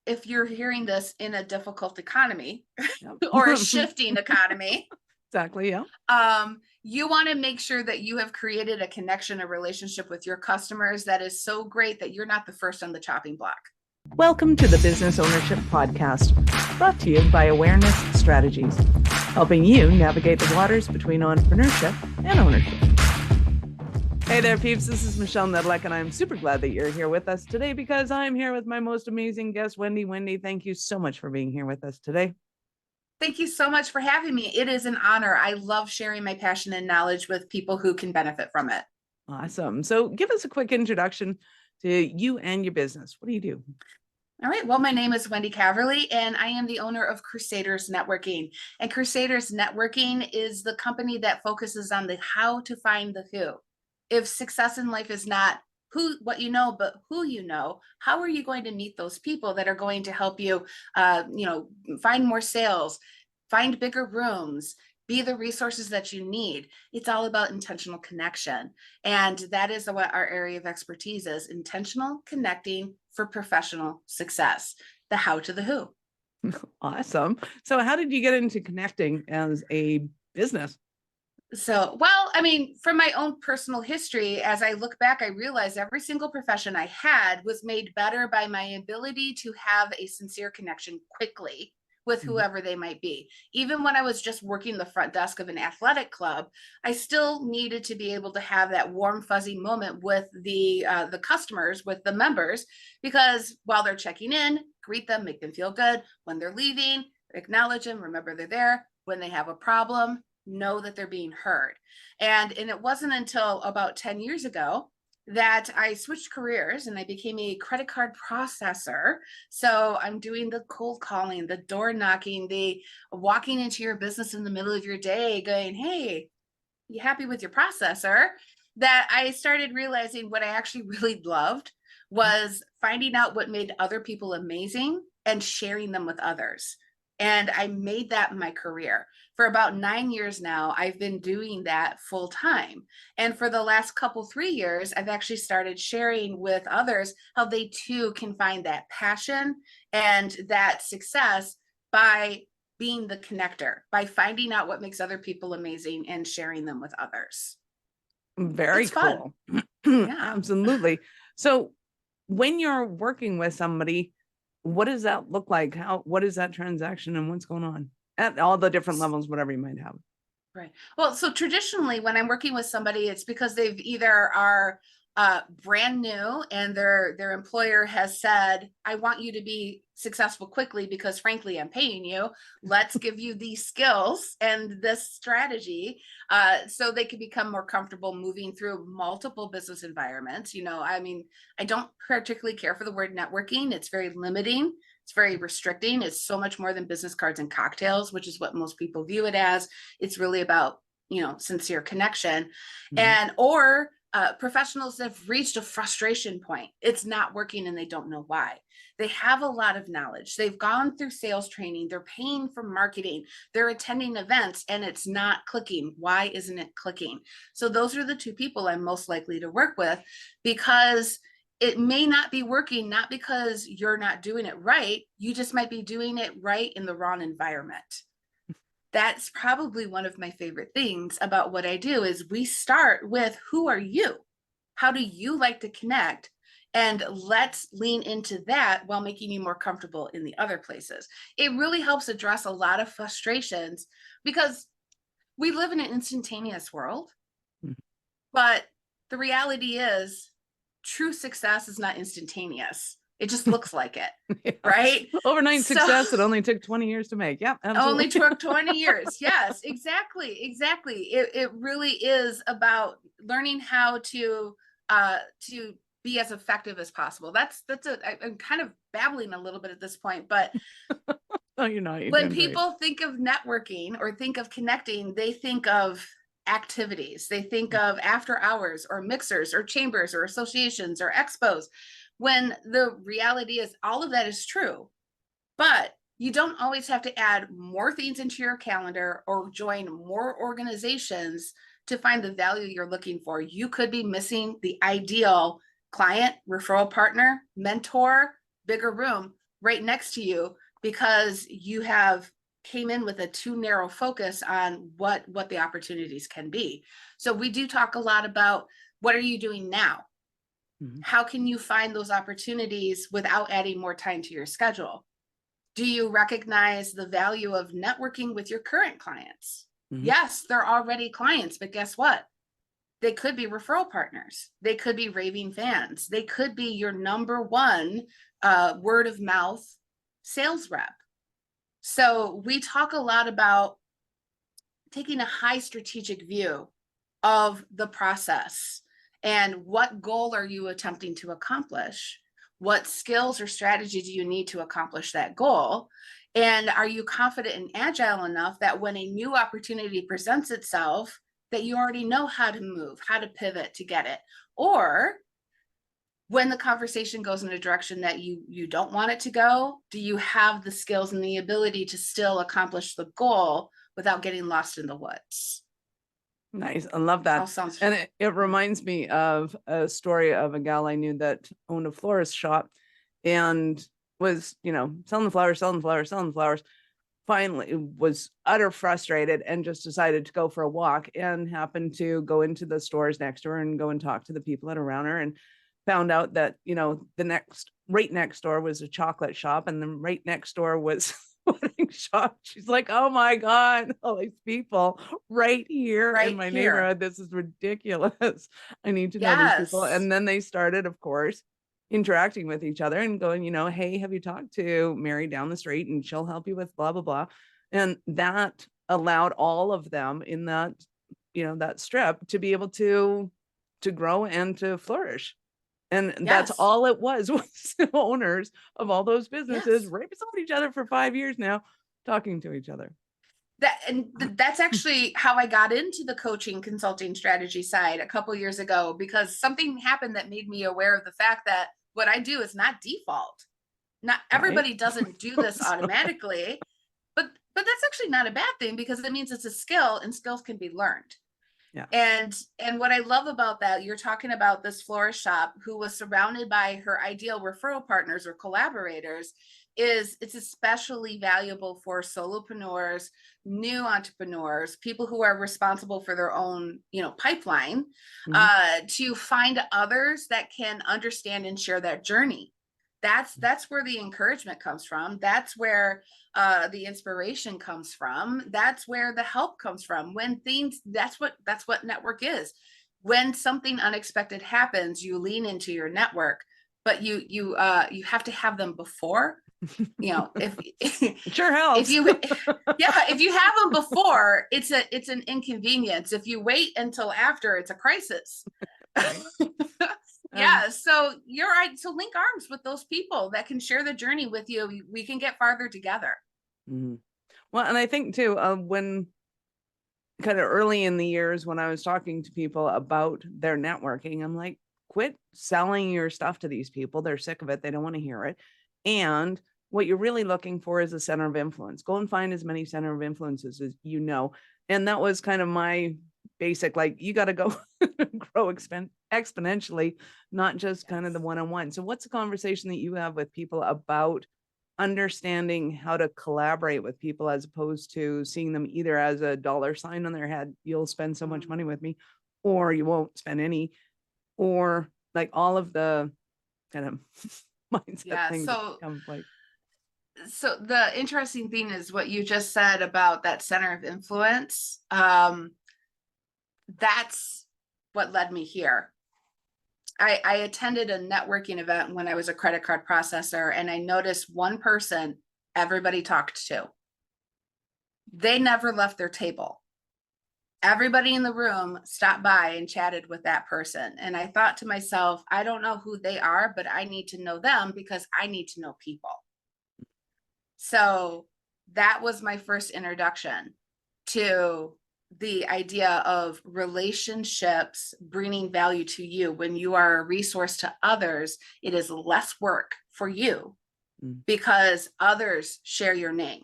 if you're hearing this in a difficult economy Yep. or a shifting economy, Exactly. Yeah. you want to make sure that you have created a connection, a relationship with your customers that is so great that you're not the first on the chopping block. Welcome to the Business Ownership Podcast, brought to you by Awareness Strategies, helping you navigate the waters between entrepreneurship and ownership. Hey there, peeps. This is Michelle Nedleck, and I'm super glad that you're here with us today because I'm here with my most amazing guest, Wendy. Wendy, thank you so much for being here with us today. Thank you so much for having me. It is an honor. I love sharing my passion and knowledge with people who can benefit from it. Awesome. So give us a quick introduction to you and your business. What do you do? All right. Well, my name is Wendy Caverly, and I am the owner of Crusaders Networking. And Crusaders Networking is the company that focuses on the how to find the who. If success in life is not what you know, but who you know, how are you going to meet those people that are going to help you, find more sales, find bigger rooms, be the resources that you need? It's all about intentional connection. And that is what our area of expertise is: intentional connecting for professional success, the how to the who. Awesome. So how did you get into connecting as a business? So, well, I mean, from my own personal history, as I look back, I realized every single profession I had was made better by my ability to have a sincere connection quickly with whoever they might be. Even when I was just working the front desk of an athletic club, I still needed to be able to have that warm, fuzzy moment with the customers, with the members, because while they're checking in, greet them, make them feel good. When they're leaving, acknowledge them, remember they're there. When they have a problem, know that they're being heard. And it wasn't until about 10 years ago that I switched careers and I became a credit card processor. So I'm doing the cold calling, the door knocking, the walking into your business in the middle of your day going, hey, you happy with your processor? That I started realizing what I actually really loved was finding out what made other people amazing and sharing them with others. And I made that my career. For about 9 years now, I've been doing that full time. And for the last 3 years, I've actually started sharing with others how they too can find that passion and that success by being the connector, by finding out what makes other people amazing and sharing them with others. Very It's fun. cool. Yeah. Absolutely. So when you're working with somebody, what does that look like? What is that transaction and what's going on at all the different levels, whatever you might have? Right. Well, so traditionally, when I'm working with somebody, it's because they've either are brand new and their employer has said, I want you to be successful quickly because frankly, I'm paying you. Let's give you these skills and this strategy so they can become more comfortable moving through multiple business environments. I mean, I don't particularly care for the word networking. It's very limiting. It's very restricting. It's so much more than business cards and cocktails, which is what most people view it as. It's really about, sincere connection or professionals that have reached a frustration point. It's not working and they don't know why. They have a lot of knowledge. They've gone through sales training. They're paying for marketing. They're attending events and it's not clicking. Why isn't it clicking? So those are the two people I'm most likely to work with, because it may not be working, not because you're not doing it right. You just might be doing it right in the wrong environment. That's probably one of my favorite things about what I do is we start with, who are you? How do you like to connect? And let's lean into that while making you more comfortable in the other places. It really helps address a lot of frustrations because we live in an instantaneous world, but the reality is true success is not instantaneous. It just looks like it, Yeah. right? Overnight success, it only took 20 years to make. Yeah, absolutely. Only took 20 years. Yes, exactly. It really is about learning how to be as effective as possible. I'm kind of babbling a little bit at this point, but no, you're not. When people think of networking or think of connecting, they think of activities. They think of after hours or mixers or chambers or associations or expos, when the reality is all of that is true. But you don't always have to add more things into your calendar or join more organizations to find the value you're looking for. You could be missing the ideal client, referral partner, mentor, bigger room right next to you because you have came in with a too narrow focus on what the opportunities can be. So we do talk a lot about, what are you doing now? Mhm. How can you find those opportunities without adding more time to your schedule? Do you recognize the value of networking with your current clients? Mhm. Yes, they're already clients, but guess what? They could be referral partners. They could be raving fans. They could be your number one word of mouth sales rep. So we talk a lot about taking a high strategic view of the process and what goal are you attempting to accomplish? What skills or strategy do you need to accomplish that goal? And are you confident and agile enough that when a new opportunity presents itself, that you already know how to move, how to pivot to get it? Or when the conversation goes in a direction that you don't want it to go, do you have the skills and the ability to still accomplish the goal without getting lost in the woods? Nice. I love All that. sounds And it reminds me of a story of a gal I knew that owned a florist shop and was, selling the flowers, selling the flowers, selling the flowers. Finally was utter frustrated and just decided to go for a walk, and happened to go into the stores next to her and go and talk to the people that are around her, and found out that, the right next door was a chocolate shop, and then right next door was wedding shop. She's like, oh my God, all these people right here in right my here. neighborhood. This is ridiculous. I need to know these people. Yes. And then they started, of course, interacting with each other and going, hey, have you talked to Mary down the street and she'll help you with blah, blah, blah. And that allowed all of them in that, that strip to be able to grow and to flourish. And that's Yes. all it was the owners of all those businesses Yes. right beside each other for 5 years now, talking to each other. That's actually how I got into the coaching consulting strategy side a couple years ago, because something happened that made me aware of the fact that what I do is not default. Not Right. everybody doesn't do this automatically, but that's actually not a bad thing, because it means it's a skill and skills can be learned. Yeah. And what I love about that, you're talking about this florist shop who was surrounded by her ideal referral partners or collaborators, is it's especially valuable for solopreneurs, new entrepreneurs, people who are responsible for their own, pipeline, Mhm. to find others that can understand and share that journey. That's where the encouragement comes from. That's where the inspiration comes from. That's where the help comes from. When things, that's what network is. When something unexpected happens, you lean into your network, but you have to have them before. If It sure if helps. you if you have them before, it's an inconvenience. If you wait until after, it's a crisis. Right. Yeah, so you're right. So link arms with those people that can share the journey with you. We can get farther together. Mhm. Well, and I think too, when kind of early in the years when I was talking to people about their networking, I'm like, quit selling your stuff to these people. They're sick of it. They don't want to hear it. And what you're really looking for is a center of influence. Go and find as many center of influences as you know. And that was kind of my basic, like, you got to go grow exponentially, not just kind of the one-on-one. So what's the conversation that you have with people about understanding how to collaborate with people, as opposed to seeing them either as a dollar sign on their head, you'll spend so much money with me, or you won't spend any, or like all of the kind of mindset Yeah. things that come play. So the interesting thing is what you just said about that center of influence. That's what led me here. I attended a networking event when I was a credit card processor, and I noticed one person everybody talked to. They never left their table. Everybody in the room stopped by and chatted with that person. And I thought to myself, I don't know who they are, but I need to know them because I need to know people. So that was my first introduction to the idea of relationships bringing value to you. When you are a resource to others, it is less work for you because others share your name.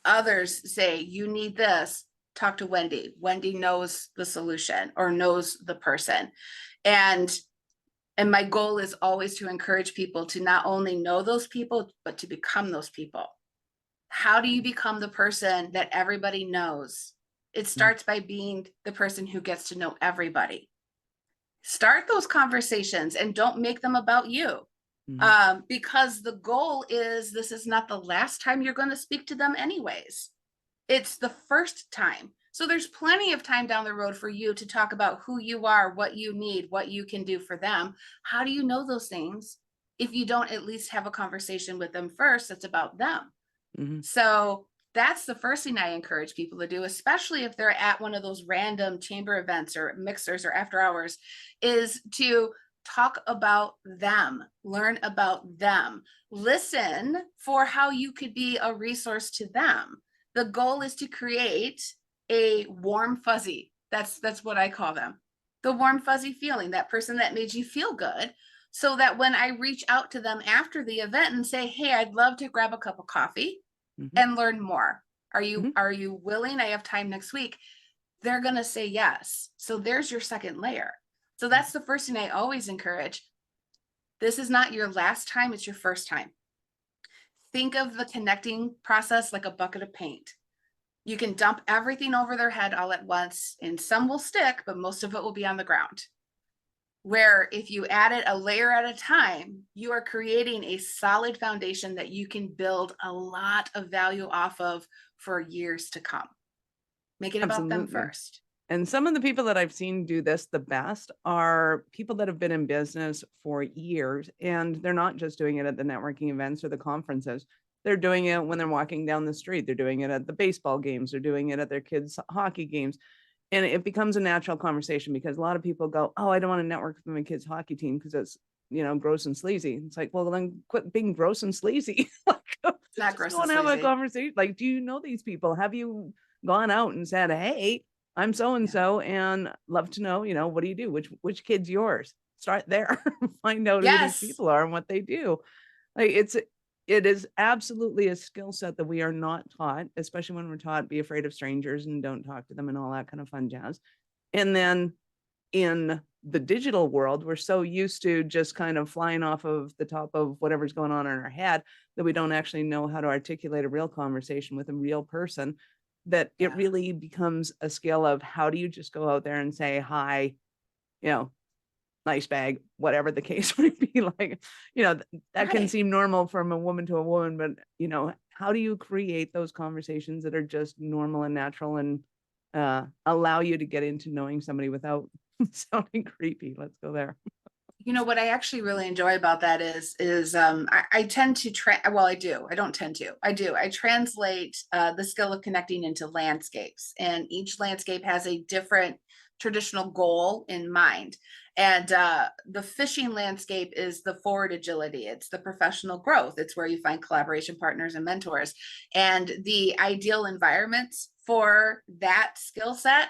Others say, you need this, talk to Wendy. Wendy knows the solution or knows the person. And And my goal is always to encourage people to not only know those people, but to become those people. How do you become the person that everybody knows? It starts by being the person who gets to know everybody. Start those conversations and don't make them about you. Because the goal is, this is not the last time you're going to speak to them anyways. It's the first time. So there's plenty of time down the road for you to talk about who you are, what you need, what you can do for them. How do you know those things if you don't at least have a conversation with them first that's about them? So that's the first thing I encourage people to do, especially if they're at one of those random chamber events or mixers or after hours, is to talk about them, learn about them, listen for how you could be a resource to them. The goal is to create a warm fuzzy. That's what I call them. The warm fuzzy feeling, that person that made you feel good, so that when I reach out to them after the event and say, hey, I'd love to grab a cup of coffee and learn more. Are you willing? I have time next week. They're going to say yes. So there's your second layer. So that's the first thing I always encourage. This is not your last time, it's your first time. Think of the connecting process like a bucket of paint. You can dump everything over their head all at once, and some will stick, but most of it will be on the ground. Where if you add it a layer at a time, you are creating a solid foundation that you can build a lot of value off of for years to come. Make it about them first. And some of the people that I've seen do this the best are people that have been in business for years, and they're not just doing it at the networking events or the conferences. They're doing it when they're walking down the street. They're doing it at the baseball games. They're doing it at their kids' hockey games. And it becomes a natural conversation because a lot of people go, oh, I don't want to network with my kid's hockey team because it's, gross and sleazy. It's like, well, then quit being gross and sleazy. It's not gross and sleazy. Have a conversation. Like, do you know these people? Have you gone out and said, hey, I'm so-and-so and love to know, what do you do? Which kid's yours? Start there. Find out who these people are and what they do. Like, it is absolutely a skill set that we are not taught, especially when we're taught be afraid of strangers and don't talk to them and all that kind of fun jazz. And then in the digital world, we're so used to just kind of flying off of the top of whatever's going on in our head that we don't actually know how to articulate a real conversation with a real person, that it really becomes a skill of how do you just go out there and say, hi, nice bag, whatever the case might be. Like, that can seem normal from a woman to a woman, but how do you create those conversations that are just normal and natural and allow you to get into knowing somebody without sounding creepy? Let's go there. What I actually really enjoy about that is I tend to I translate the skill of connecting into landscapes, and each landscape has a different traditional goal in mind. And the fishing landscape is the forward agility. It's the professional growth. It's where you find collaboration partners and mentors. And the ideal environments for that skill set: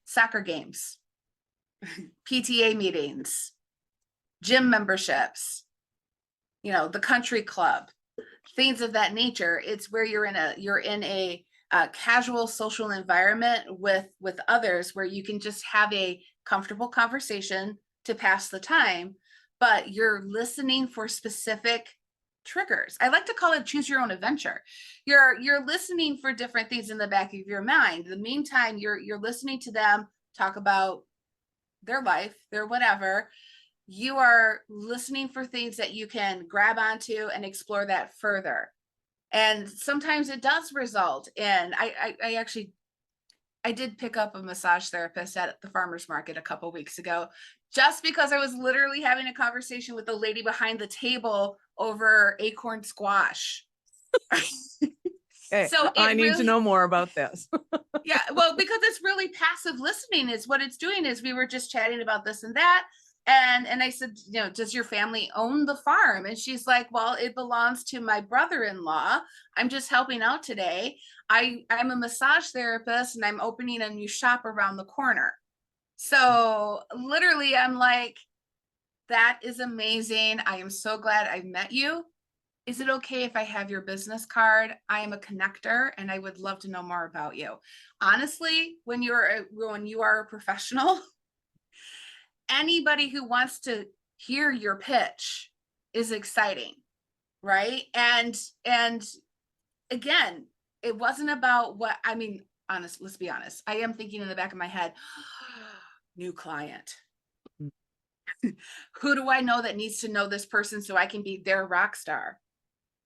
soccer games, PTA meetings, gym memberships, the country club, things of that nature. It's where you're in a casual social environment with others, where you can just have a comfortable conversation to pass the time, but you're listening for specific triggers. I like to call it choose your own adventure. You're listening for different things in the back of your mind. In the meantime, you're listening to them talk about their life, their whatever. You are listening for things that you can grab onto and explore that further. And sometimes it does result in, I did pick up a massage therapist at the farmer's market a couple of weeks ago, just because I was literally having a conversation with the lady behind the table over acorn squash. Okay, so I need to know more about this. Yeah, well, because it's really passive listening is what it's doing. Is we were just chatting about this and that. And I said, does your family own the farm? And she's like, well, it belongs to my brother-in-law. I'm just helping out today. I'm a massage therapist and I'm opening a new shop around the corner. So literally I'm like, that is amazing. I am so glad I met you. Is it okay if I have your business card? I am a connector and I would love to know more about you. Honestly, when you are a professional, anybody who wants to hear your pitch is exciting, right? And again, it wasn't about what, I mean, honest, let's be honest. I am thinking in the back of my head, new client. Who do I know that needs to know this person so I can be their rock star?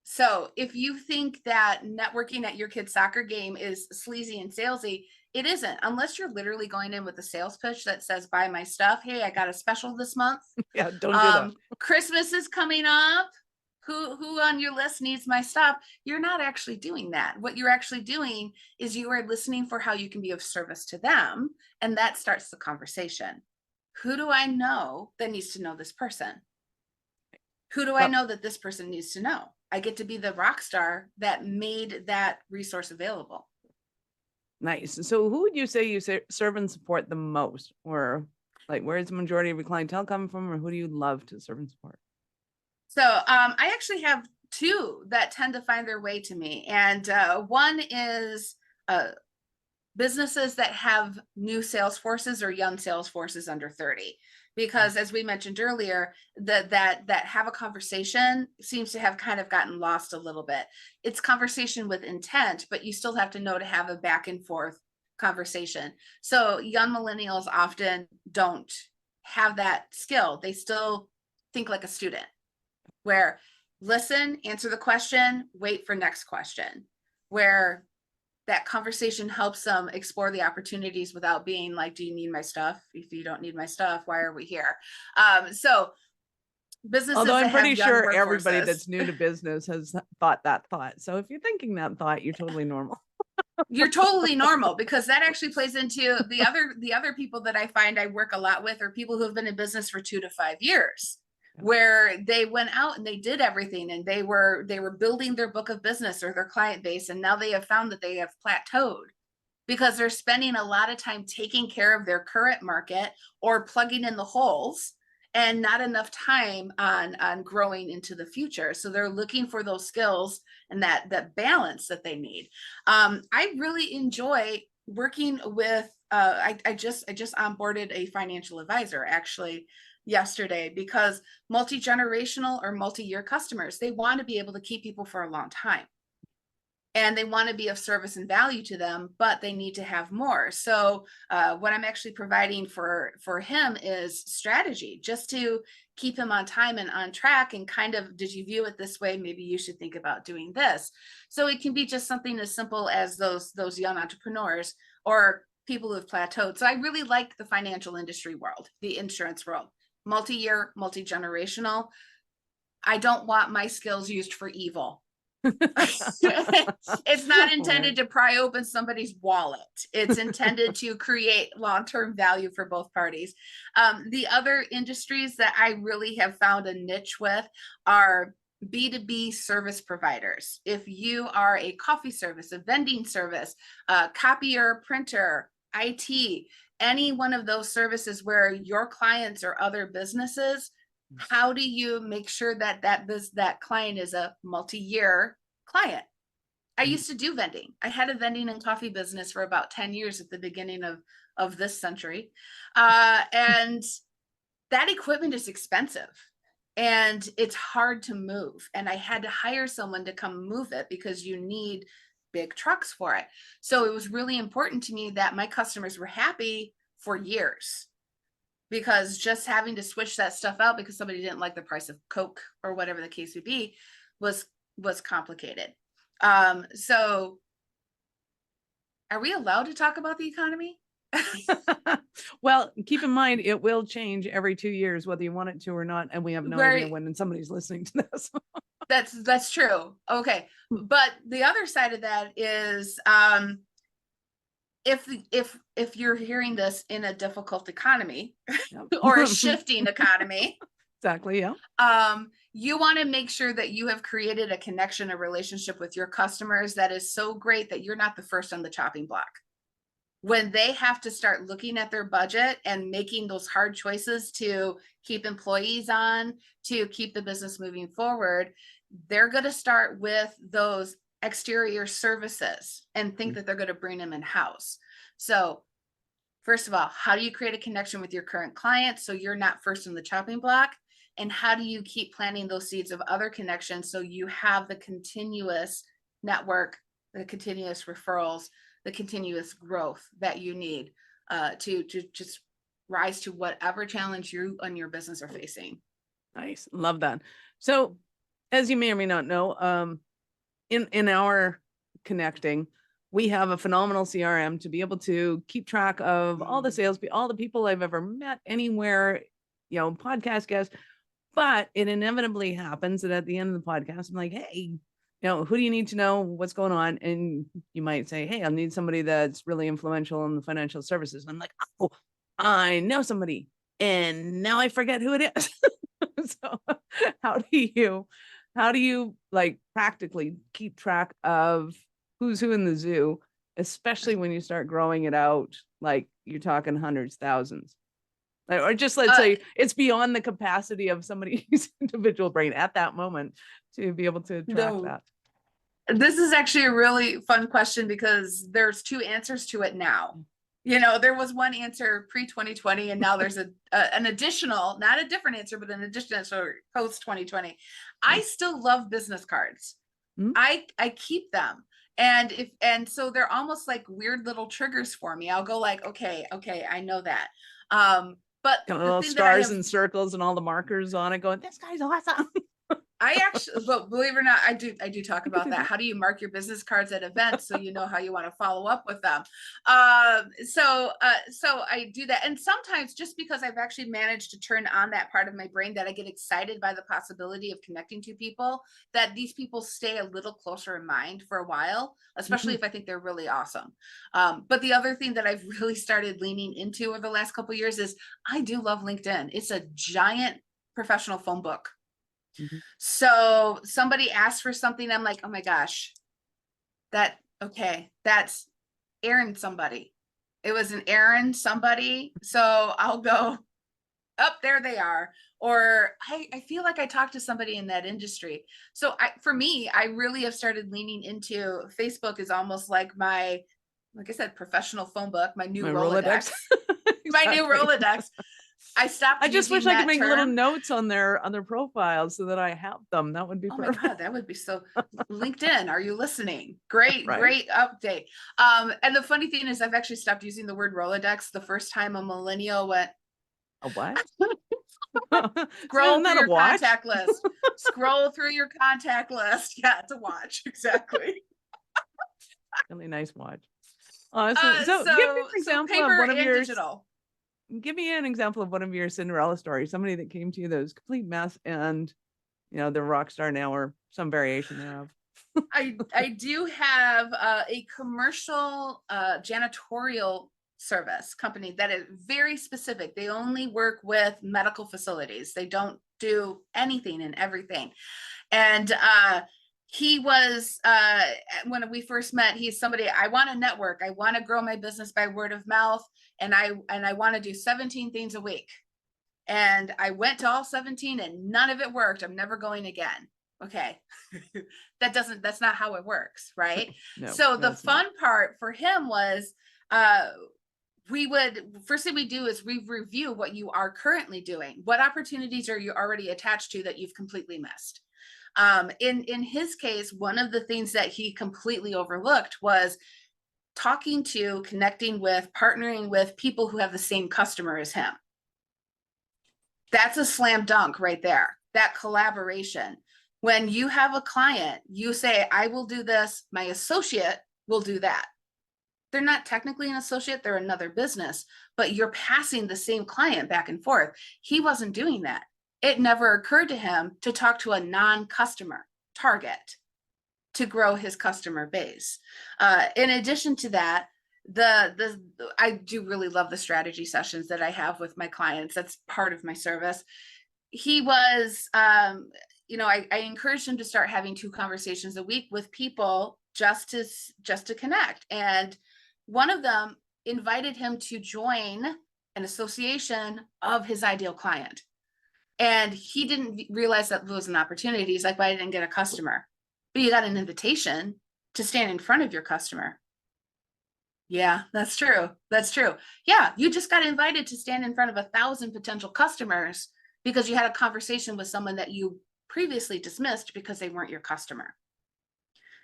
So if you think that networking at your kid's soccer game is sleazy and salesy, it isn't, unless you're literally going in with a sales pitch that says, buy my stuff. Hey, I got a special this month. Yeah, don't do that. Christmas is coming up. Who on your list needs my stuff? You're not actually doing that. What you're actually doing is you are listening for how you can be of service to them. And that starts the conversation. Who do I know that needs to know this person? Who do I know that this person needs to know? I get to be the rock star that made that resource available. Nice. So who would you say you serve and support the most? Or like, where's the majority of your clientele coming from? Or who do you love to serve and support? So I actually have two that tend to find their way to me. And one is businesses that have new sales forces or young sales forces under 30. Because as we mentioned earlier, that have a conversation seems to have kind of gotten lost a little bit. It's conversation with intent, but you still have to know to have a back and forth conversation. So young millennials often don't have that skill. They still think like a student, where listen, answer the question, wait for next question, where that conversation helps them explore the opportunities without being like, do you need my stuff? If you don't need my stuff, why are we here? So businesses, although I'm pretty sure everybody workforces, that's new to business has thought that thought. So if you're thinking that thought, you're totally normal. You're totally normal, because that actually plays into the other people that I find I work a lot with are people who have been in business for 2 to 5 years, where they went out and they did everything and they were building their book of business or their client base. And now they have found that they have plateaued because they're spending a lot of time taking care of their current market or plugging in the holes, and not enough time on growing into the future. So they're looking for those skills and that balance that they need. I really enjoy working with, I just onboarded a financial advisor actually yesterday, because multi-generational or multi-year customers, they want to be able to keep people for a long time. And they want to be of service and value to them, but they need to have more. So what I'm actually providing for him is strategy, just to keep him on time and on track, and kind of, did you view it this way? Maybe you should think about doing this. So it can be just something as simple as those young entrepreneurs or people who have plateaued. So I really like the financial industry world, the insurance world, multi-year, multi-generational. I don't want my skills used for evil. It's not intended to pry open somebody's wallet. It's intended to create long-term value for both parties. The other industries that I really have found a niche with are B2B service providers. If you are a coffee service, a vending service, a copier, printer, IT, any one of those services where your clients are other businesses, how do you make sure that that client is a multi-year client? I used to do vending. I had a vending and coffee business for about 10 years at the beginning of this century. And that equipment is expensive and it's hard to move. And I had to hire someone to come move it because you need big trucks for it. So it was really important to me that my customers were happy for years, because just having to switch that stuff out because somebody didn't like the price of Coke or whatever the case would be was complicated. So are we allowed to talk about the economy? Well, keep in mind, it will change every 2 years, whether you want it to or not. And we have no idea when somebody's listening to this. That's true. Okay. But the other side of that is, if you're hearing this in a difficult economy or a shifting economy, exactly, yeah. You want to make sure that you have created a connection, a relationship with your customers that is so great that you're not the first on the chopping block. When they have to start looking at their budget and making those hard choices to keep employees on, to keep the business moving forward, they're going to start with those exterior services and think that they're going to bring them in house. So First of all, how do you create a connection with your current client so you're not first in the chopping block? And how do you keep planting those seeds of other connections so you have the continuous network, the continuous referrals, the continuous growth that you need to just rise to whatever challenge you and your business are facing. Nice. Love that. So as you may or may not know, in our connecting, we have a phenomenal CRM to be able to keep track of all the sales, all the people I've ever met anywhere, podcast guests. But it inevitably happens that at the end of the podcast, I'm like, hey, who do you need to know? What's going on? And you might say, hey, I need somebody that's really influential in the financial services. And I'm like, oh, I know somebody. And now I forget who it is. So how do you like practically keep track of who's who in the zoo, especially when you start growing it out, like you're talking hundreds, thousands? Or just let's say it's beyond the capacity of somebody's individual brain at that moment to be able to track that. This is actually a really fun question because there's two answers to it now. There was one answer pre-2020 and now there's an additional, not a different answer, but an additional answer post-2020. I still love business cards. I keep them. And so they're almost like weird little triggers for me. I'll go like, okay, I know that. But the little stars and circles and all the markers on it going, this guy's awesome. I actually, but believe it or not, I do talk about that. How do you mark your business cards at events so you know how you want to follow up with them? So I do that, and sometimes just because I've actually managed to turn on that part of my brain that I get excited by the possibility of connecting to people, that these people stay a little closer in mind for a while, especially if I think they're really awesome. But the other thing that I've really started leaning into over the last couple of years is I do love LinkedIn. It's a giant professional phone book. So somebody asks for something, I'm like, oh my gosh, that's Aaron somebody. It was an Aaron somebody. So I'll go up, there they are. Or I feel like I talked to somebody in that industry. So for me, I really have started leaning into Facebook is almost like my, like I said, professional phone book, my new Rolodex. My new Rolodex. I just wish I could make little notes on their profiles so that I have them. That would be perfect. My God, that would be so. LinkedIn, are you listening? Great, right. Great update. And the funny thing is I've actually stopped using the word Rolodex the first time a millennial went, a what? Scroll through your contact list. Scroll through your contact list. Yeah, it's a watch. Exactly. Really nice watch. So give me an example of one of your digital. Give me an example of one of your Cinderella stories. Somebody that came to you that was complete mess, and they're rock star now, or some variation thereof. I do have a commercial janitorial service company that is very specific. They only work with medical facilities. They don't do anything and everything. And he was, when we first met, he's somebody, I want to network. I want to grow my business by word of mouth. And I want to do 17 things a week. And I went to all 17 and none of it worked. I'm never going again. Okay. That's not how it works. Right. No, so the fun part for him was, first thing we do is we review what you are currently doing. What opportunities are you already attached to that you've completely missed? In his case, one of the things that he completely overlooked was connecting with, partnering with people who have the same customer as him. That's a slam dunk right there. That collaboration. When you have a client, you say, I will do this. My associate will do that. They're not technically an associate. They're another business, but you're passing the same client back and forth. He wasn't doing that. It never occurred to him to talk to a non-customer target to grow his customer base. In addition to that, I do really love the strategy sessions that I have with my clients. That's part of my service. He was, I encouraged him to start having 2 conversations a week with people just to connect. And one of them invited him to join an association of his ideal client. And he didn't realize that there was an opportunity. He's like, but I didn't get a customer. But you got an invitation to stand in front of your customer. Yeah, that's true. That's true. Yeah, you just got invited to stand in front of 1,000 potential customers because you had a conversation with someone that you previously dismissed because they weren't your customer.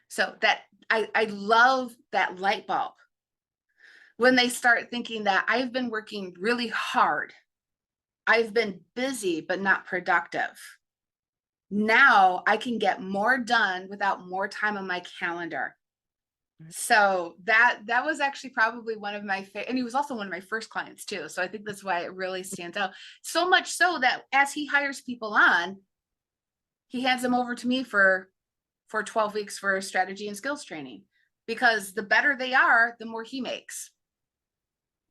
So that I love that light bulb when they start thinking that I've been working really hard. I've been busy, but not productive. Now I can get more done without more time on my calendar. So that was actually probably one of my and he was also one of my first clients too. So I think that's why it really stands out. So much so that as he hires people on, he hands them over to me for 12 weeks for strategy and skills training, because the better they are, the more he makes.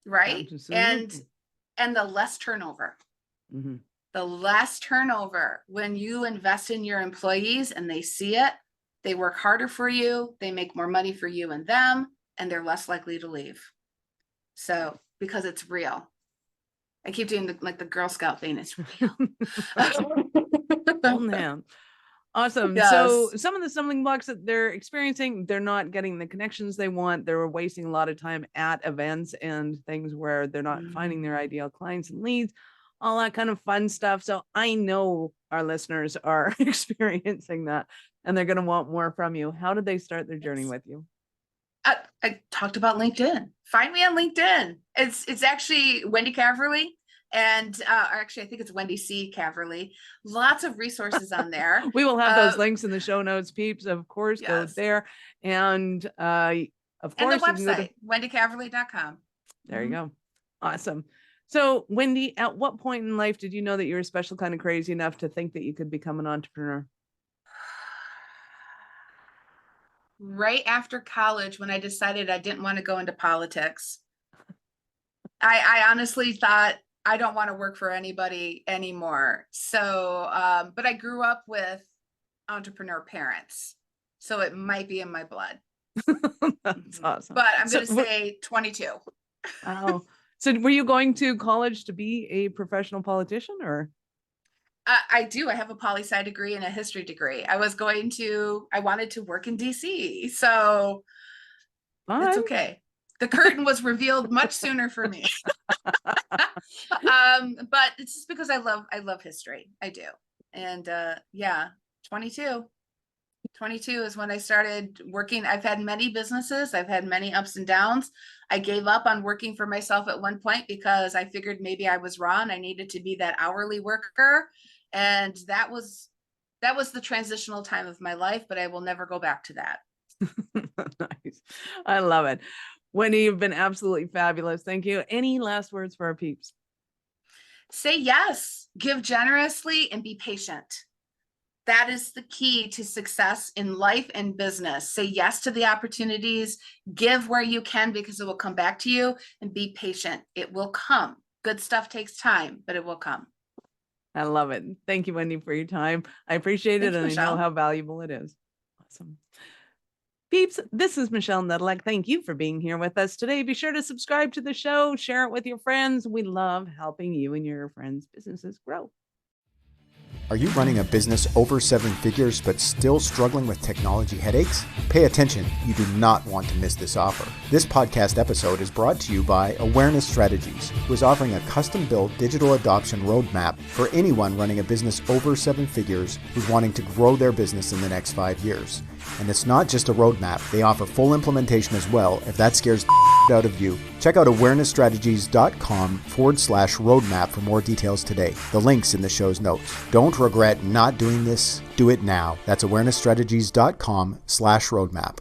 Right. Absolutely. And the less turnover. Mm-hmm. The less turnover when you invest in your employees and they see it, they work harder for you, they make more money for you and them, and they're less likely to leave. So, because it's real. I keep doing the Girl Scout thing. It's real. Hold hand. Awesome. Yes. So some of the stumbling blocks that they're experiencing, they're not getting the connections they want. They're wasting a lot of time at events and things where they're not finding their ideal clients and leads, all that kind of fun stuff. So I know our listeners are experiencing that and they're going to want more from you. How did they start their journey with you? I talked about LinkedIn. Find me on LinkedIn. It's actually Wendy Caverly. And actually, I think it's Wendy C Caverly. Lots of resources on there. We will have those links in the show notes, peeps. Of course, yes. Go there. And of course, and the website, wendycaverly.com. There you go. Awesome. So, Wendy, at what point in life did you know that you were special kind of crazy enough to think that you could become an entrepreneur? Right after college, when I decided I didn't want to go into politics. I honestly thought, I don't want to work for anybody anymore. So, but I grew up with entrepreneur parents, so it might be in my blood. That's awesome. But I'm going to say 22. Wow. So were you going to college to be a professional politician, or? I do. I have a poli-sci degree and a history degree. I wanted to work in DC. So it's okay. The curtain was revealed much sooner for me. But it's just because I love history. I do. And 22 is when I started working. I've had many businesses. I've had many ups and downs. I gave up on working for myself at one point because I figured maybe I was wrong. I needed to be that hourly worker. And that was the transitional time of my life, but I will never go back to that. Nice. I love it. Wendy, you've been absolutely fabulous. Thank you. Any last words for our peeps? Say yes, give generously, and be patient. That is the key to success in life and business. Say yes to the opportunities, give where you can because it will come back to you, and be patient. It will come. Good stuff takes time, but it will come. I love it. Thank you, Wendy, for your time. I appreciate it, and I know how valuable it is. Awesome. Peeps, this is Michelle Nedelec. Thank you for being here with us today. Be sure to subscribe to the show, share it with your friends. We love helping you and your friends' businesses grow. Are you running a business over 7 figures but still struggling with technology headaches? Pay attention. You do not want to miss this offer. This podcast episode is brought to you by Awareness Strategies, who is offering a custom-built digital adoption roadmap for anyone running a business over 7 figures who's wanting to grow their business in the next 5 years. And it's not just a roadmap. They offer full implementation as well if that scares the out of you. Check out awarenessstrategies.com/roadmap for more details today. The link's in the show's notes. Don't regret not doing this. Do it now. That's awarenessstrategies.com/roadmap.